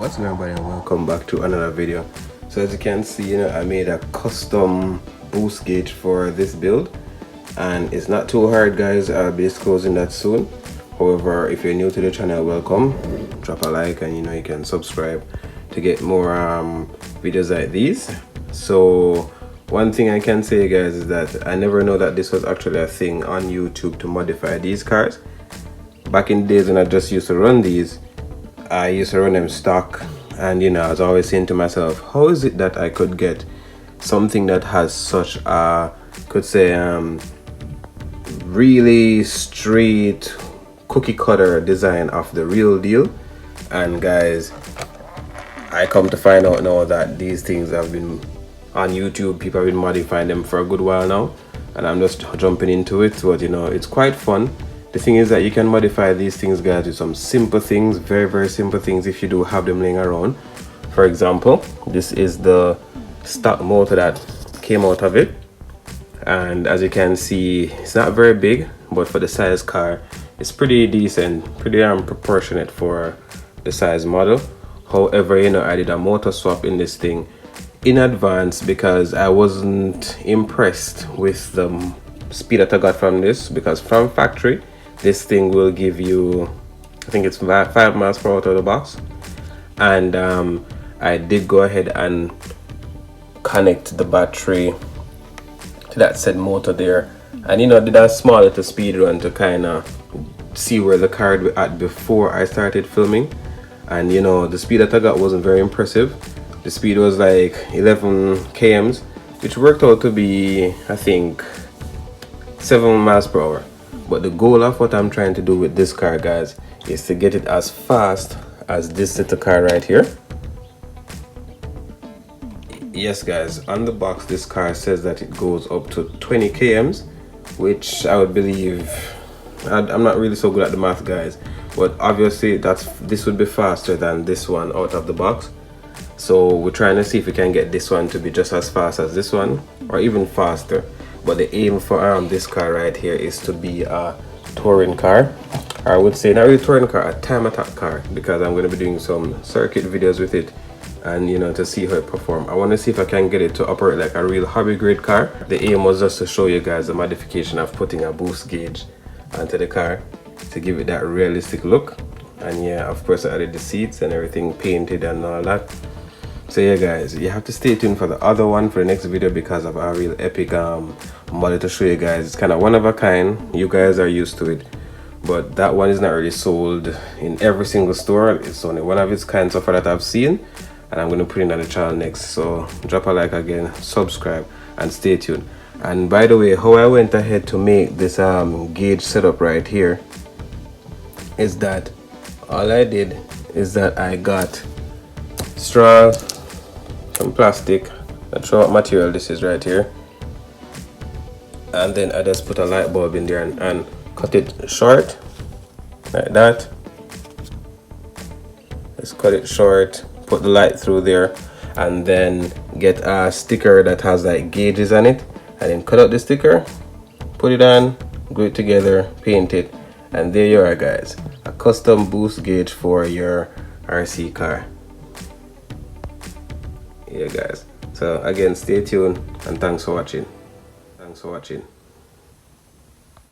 What's going on, everybody, and welcome back to another video. So as you can see, I made a custom boost gauge for this build, and it's not too hard, guys. I'll be disclosing that soon. However, if you're new to the channel, welcome. Drop a like, and you can subscribe to get more videos like these. So one thing I can say, guys, is that I never know that this was actually a thing on YouTube to modify these cars. Back in the days when I just used to run these, I used to run them stock, and I was always saying to myself, how is it that I could get something that has such a, could say, really straight cookie cutter design of the real deal? And guys, I come to find out now that these things have been on YouTube. People have been modifying them for a good while now, and I'm just jumping into it. But it's quite fun. The thing is that you can modify these things, guys, with some simple things, very simple things, if you do have them laying around. For example, this is the stock motor that came out of it, and as you can see, it's not very big, but for the size car, it's pretty decent, pretty proportionate for the size model. However, I did a motor swap in this thing in advance because I wasn't impressed with the speed that I got from this, because from factory this thing will give you, I think it's 5 miles per hour out of the box. And I did go ahead and connect the battery to that said motor there, and did a small little speed run to kind of see where the car would be at before I started filming. And the speed that I got wasn't very impressive. The speed was like 11 kms, which worked out to be, I think, 7 miles per hour. But the goal of what I'm trying to do with this car, guys, is to get it as fast as this little car right here. Yes, guys, on the box this car says that it goes up to 20 kms, which I would believe. I'm not really so good at the math, guys, but obviously this would be faster than this one out of the box. So we're trying to see if we can get this one to be just as fast as this one, or even faster. But the aim for this car right here is to be a touring car, or I would say not really touring car, a time attack car, because I'm going to be doing some circuit videos with it, and to see how it performs. I want to see if I can get it to operate like a real hobby grade car. The aim was just to show you guys the modification of putting a boost gauge onto the car to give it that realistic look. And yeah, of course I added the seats and everything painted and all that. So yeah, guys, you have to stay tuned for the other one for the next video, because of our real epic model to show you guys. It's kind of one of a kind. You guys are used to it, but that one is not really sold in every single store. It's only one of its kind so far that I've seen, and I'm going to put it on the channel next. So drop a like again, subscribe, and stay tuned. And by the way, how I went ahead to make this gauge setup right here is that all I did is that I got straw, some plastic, not sure what material this is right here, and then I just put a light bulb in there and cut it short like that. Let's cut it short, put the light through there, and then get a sticker that has like gauges on it, and then cut out the sticker, put it on, glue it together, paint it, and there you are, guys, a custom boost gauge for your RC car. Yeah, guys, so again, stay tuned, and thanks for watching.